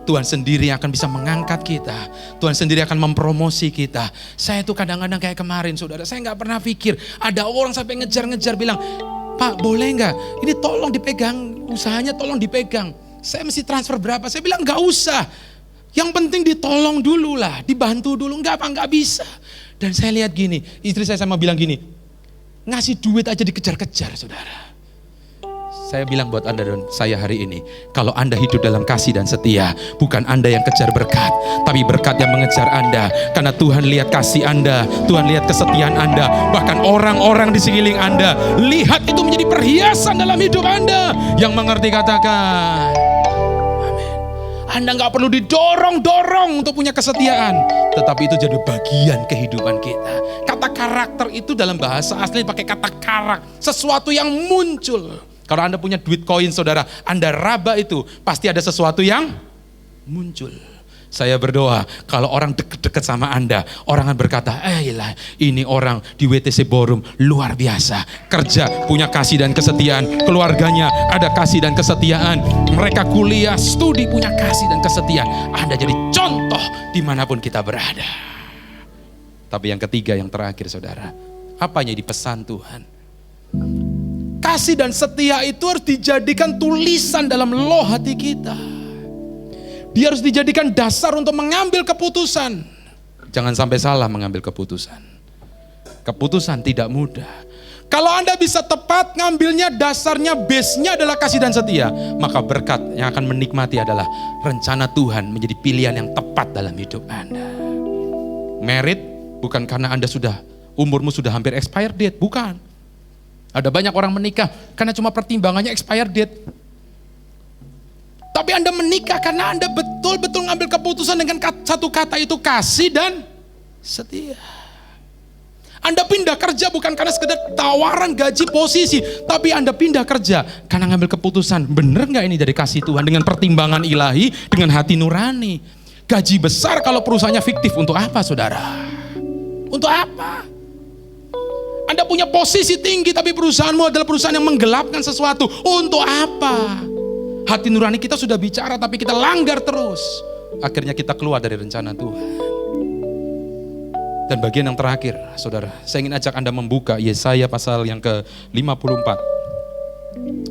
Tuhan sendiri yang akan bisa mengangkat kita. Tuhan sendiri akan mempromosi kita. Saya tuh kadang-kadang kayak kemarin saudara, saya gak pernah pikir ada orang sampai ngejar-ngejar bilang, Pak boleh gak? Ini tolong dipegang, usahanya tolong dipegang. Saya mesti transfer berapa? Saya bilang gak usah. Yang penting ditolong dulu lah, dibantu dulu. Enggak bisa. Dan saya lihat gini, istri saya sama bilang gini, ngasih duit aja dikejar-kejar saudara. Saya bilang buat Anda dan saya hari ini, kalau Anda hidup dalam kasih dan setia, bukan Anda yang kejar berkat, tapi berkat yang mengejar Anda. Karena Tuhan lihat kasih Anda, Tuhan lihat kesetiaan Anda, bahkan orang-orang di sekeliling Anda lihat itu menjadi perhiasan dalam hidup Anda. Yang mengerti katakan Anda gak perlu didorong-dorong untuk punya kesetiaan, tetapi itu jadi bagian kehidupan kita. Kata karakter itu dalam bahasa asli pakai kata karak, sesuatu yang muncul. Kalau Anda punya duit koin saudara, Anda raba itu, pasti ada sesuatu yang muncul. Saya berdoa, kalau orang deket-deket sama Anda, orang akan berkata, ini orang di WTC Ballroom luar biasa. Kerja, punya kasih dan kesetiaan. Keluarganya ada kasih dan kesetiaan. Mereka kuliah, studi, punya kasih dan kesetiaan. Anda jadi contoh dimanapun kita berada. Tapi yang ketiga, yang terakhir saudara, apa yang jadi pesan Tuhan? Kasih dan setia itu harus dijadikan tulisan dalam loh hati kita. Dia harus dijadikan dasar untuk mengambil keputusan. Jangan sampai salah mengambil keputusan. Keputusan tidak mudah. Kalau Anda bisa tepat ngambilnya, dasarnya, base-nya adalah kasih dan setia, maka berkat yang akan menikmati adalah rencana Tuhan menjadi pilihan yang tepat dalam hidup Anda. Merit bukan karena Anda umurmu sudah hampir expired date, bukan. Ada banyak orang menikah karena cuma pertimbangannya expired date. Tapi Anda menikah karena Anda betul-betul ngambil keputusan dengan satu kata itu, kasih dan setia. Anda pindah kerja bukan karena sekedar tawaran gaji posisi, tapi Anda pindah kerja karena ngambil keputusan, bener gak ini dari kasih Tuhan, dengan pertimbangan ilahi, dengan hati nurani. Gaji besar kalau perusahaannya fiktif, untuk apa saudara? Untuk apa? Anda punya posisi tinggi tapi perusahaanmu adalah perusahaan yang menggelapkan sesuatu. Untuk apa? Hati nurani kita sudah bicara tapi kita langgar terus. Akhirnya kita keluar dari rencana Tuhan. Dan bagian yang terakhir, saudara, saya ingin ajak Anda membuka Yesaya pasal yang ke-54,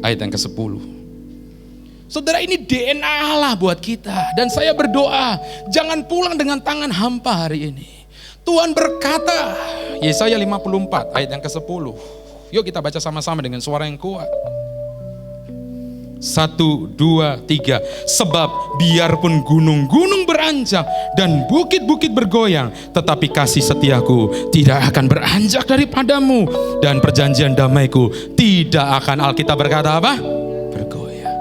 ayat yang ke-10. Saudara, ini DNA Allah buat kita. Dan saya berdoa, jangan pulang dengan tangan hampa hari ini. Tuhan berkata, Yesaya 54, ayat yang ke-10. Yuk kita baca sama-sama dengan suara yang kuat. 1, 2, 3. Sebab biarpun gunung-gunung beranjak dan bukit-bukit bergoyang, tetapi kasih setiaku tidak akan beranjak daripadamu, dan perjanjian damaiku tidak akan, Alkitab berkata apa? Bergoyang.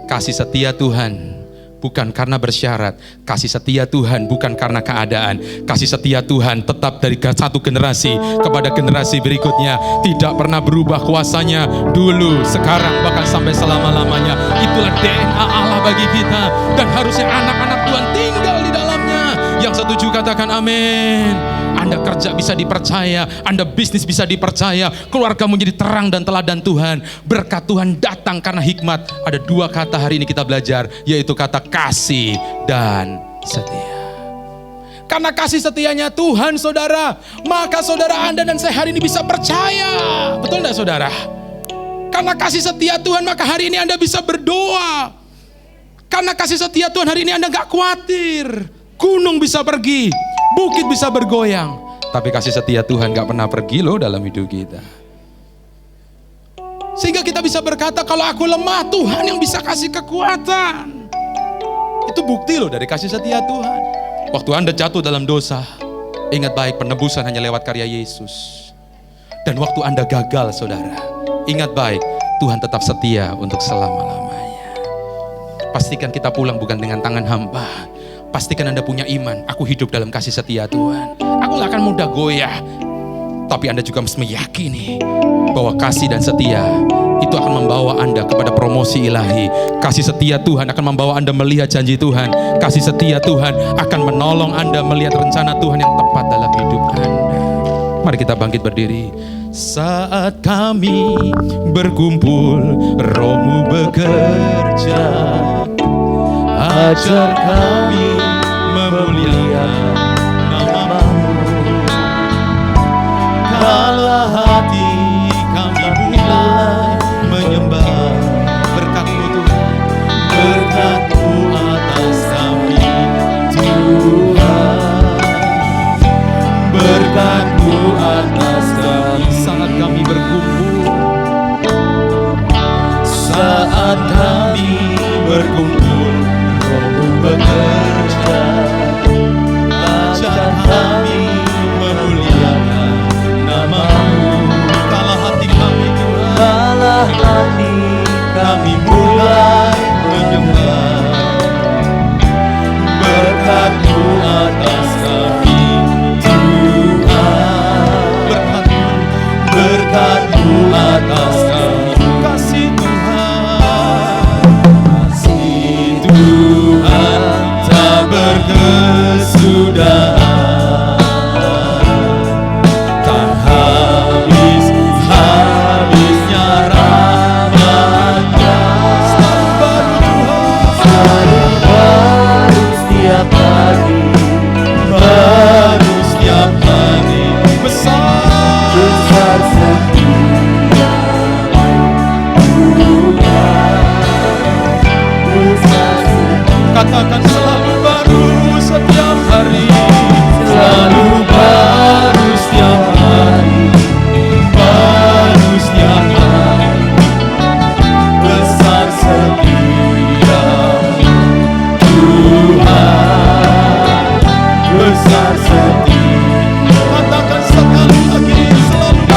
Kasih setia Tuhan bukan karena bersyarat. Kasih setia Tuhan bukan karena keadaan. Kasih setia Tuhan tetap dari satu generasi kepada generasi berikutnya. Tidak pernah berubah kuasanya dulu, sekarang, bahkan sampai selama-lamanya. Itulah DNA Allah bagi kita. Dan harusnya anak-anak Tuhan tinggal di dalamnya. Yang setuju katakan amin. Anda kerja bisa dipercaya, Anda bisnis bisa dipercaya, keluarga menjadi terang dan teladan Tuhan. Berkat Tuhan datang karena hikmat. Ada 2 kata hari ini kita belajar, yaitu kata kasih dan setia. Karena kasih setianya Tuhan, saudara, maka saudara Anda dan saya hari ini bisa percaya. Betul enggak, saudara? Karena kasih setia Tuhan, maka hari ini Anda bisa berdoa. Karena kasih setia Tuhan, hari ini Anda gak khawatir. Gunung bisa pergi, bukit bisa bergoyang, tapi kasih setia Tuhan gak pernah pergi loh dalam hidup kita. Sehingga kita bisa berkata, kalau aku lemah, Tuhan yang bisa kasih kekuatan. Itu bukti loh dari kasih setia Tuhan. Waktu Anda jatuh dalam dosa, ingat baik, penebusan hanya lewat karya Yesus. Dan waktu Anda gagal, saudara, ingat baik, Tuhan tetap setia untuk selama-lamanya. Pastikan kita pulang bukan dengan tangan hampa. Pastikan Anda punya iman, aku hidup dalam kasih setia Tuhan. Aku gak akan mudah goyah. Tapi Anda juga mesti meyakini bahwa kasih dan setia itu akan membawa Anda kepada promosi ilahi. Kasih setia Tuhan akan membawa Anda melihat janji Tuhan. Kasih setia Tuhan akan menolong Anda melihat rencana Tuhan yang tepat dalam hidup Anda. Mari kita bangkit berdiri. Saat kami berkumpul, Roh-Mu bekerja. Ajar kami memuliakan nama-Mu. Kala hati kami mulai menyembah, berkat-Mu Tuhan, berkat-Mu atas kami Tuhan, berkat-Mu atas kami. Saat kami berkumpul, saat kami berkumpul, Roh-Mu bekerja. Ajar kami memuliakan nama-Mu. Kala hati kami Tuhan, kala hati kami mulai menyembah, berkat-Mu atas kami Tuhan, berkat-Mu atas kami. Kasih Tuhan tak berkesudahan, tak habis-habisnya rahmat-Nya. Selalu baru setiap pagi, baru setiap hari. Besar setia katakan selalu baru setiap hari, selalu baru setiap hari, baru setiap hari. Besar setia Tuhan, besar setia. Katakan sekali lagi, selalu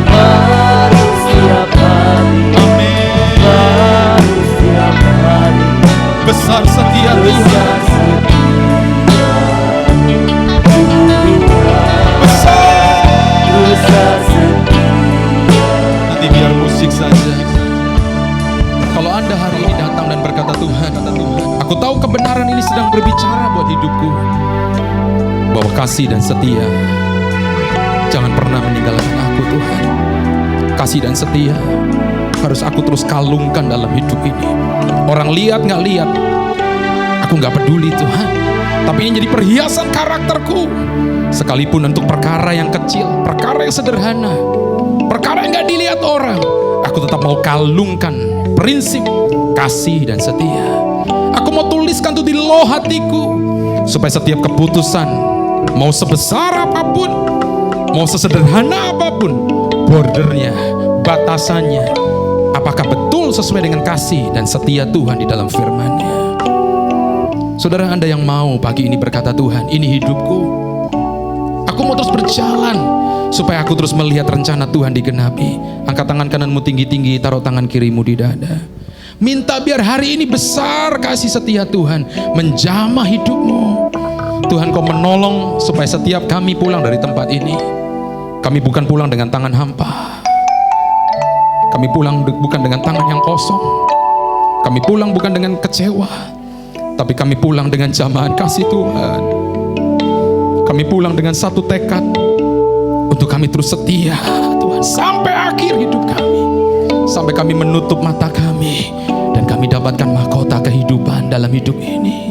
baru setiap hari. Amin. Baru setiap hari. Besar setia Tuhan, besar setia. Nanti biar musik saja. Kalau Anda hari ini datang dan berkata, Tuhan, aku tahu kebenaran ini sedang berbicara buat hidupku, bahwa kasih dan setia Jangan pernah meninggalkan aku Tuhan. Kasih dan setia harus aku terus kalungkan dalam hidup ini. Orang lihat nggak lihat, aku nggak peduli Tuhan. Tapi ini jadi perhiasan karakterku. Sekalipun untuk perkara yang kecil, perkara yang sederhana, perkara yang nggak dilihat orang, aku tetap mau kalungkan prinsip kasih dan setia. Aku mau tuliskan itu di loh hatiku, supaya setiap keputusan, mau sebesar apapun, mau sesederhana apapun, bordernya, batasannya, apakah betul sesuai dengan kasih dan setia Tuhan di dalam firman-Nya. Saudara, Anda yang mau pagi ini berkata, Tuhan, ini hidupku, aku mau terus berjalan supaya aku terus melihat rencana Tuhan digenapi. Angkat tangan kananmu tinggi-tinggi, taruh tangan kirimu di dada. Minta biar hari ini besar kasih setia Tuhan menjamah hidupmu. Tuhan, Kau menolong supaya setiap kami pulang dari tempat ini, kami bukan pulang dengan tangan hampa. Kami pulang bukan dengan tangan yang kosong. Kami pulang bukan dengan kecewa, tapi kami pulang dengan jamahan kasih Tuhan. Kami pulang dengan satu tekad untuk kami terus setia Tuhan sampai akhir hidup kami, sampai kami menutup mata kami dan kami dapatkan mahkota kehidupan dalam hidup ini.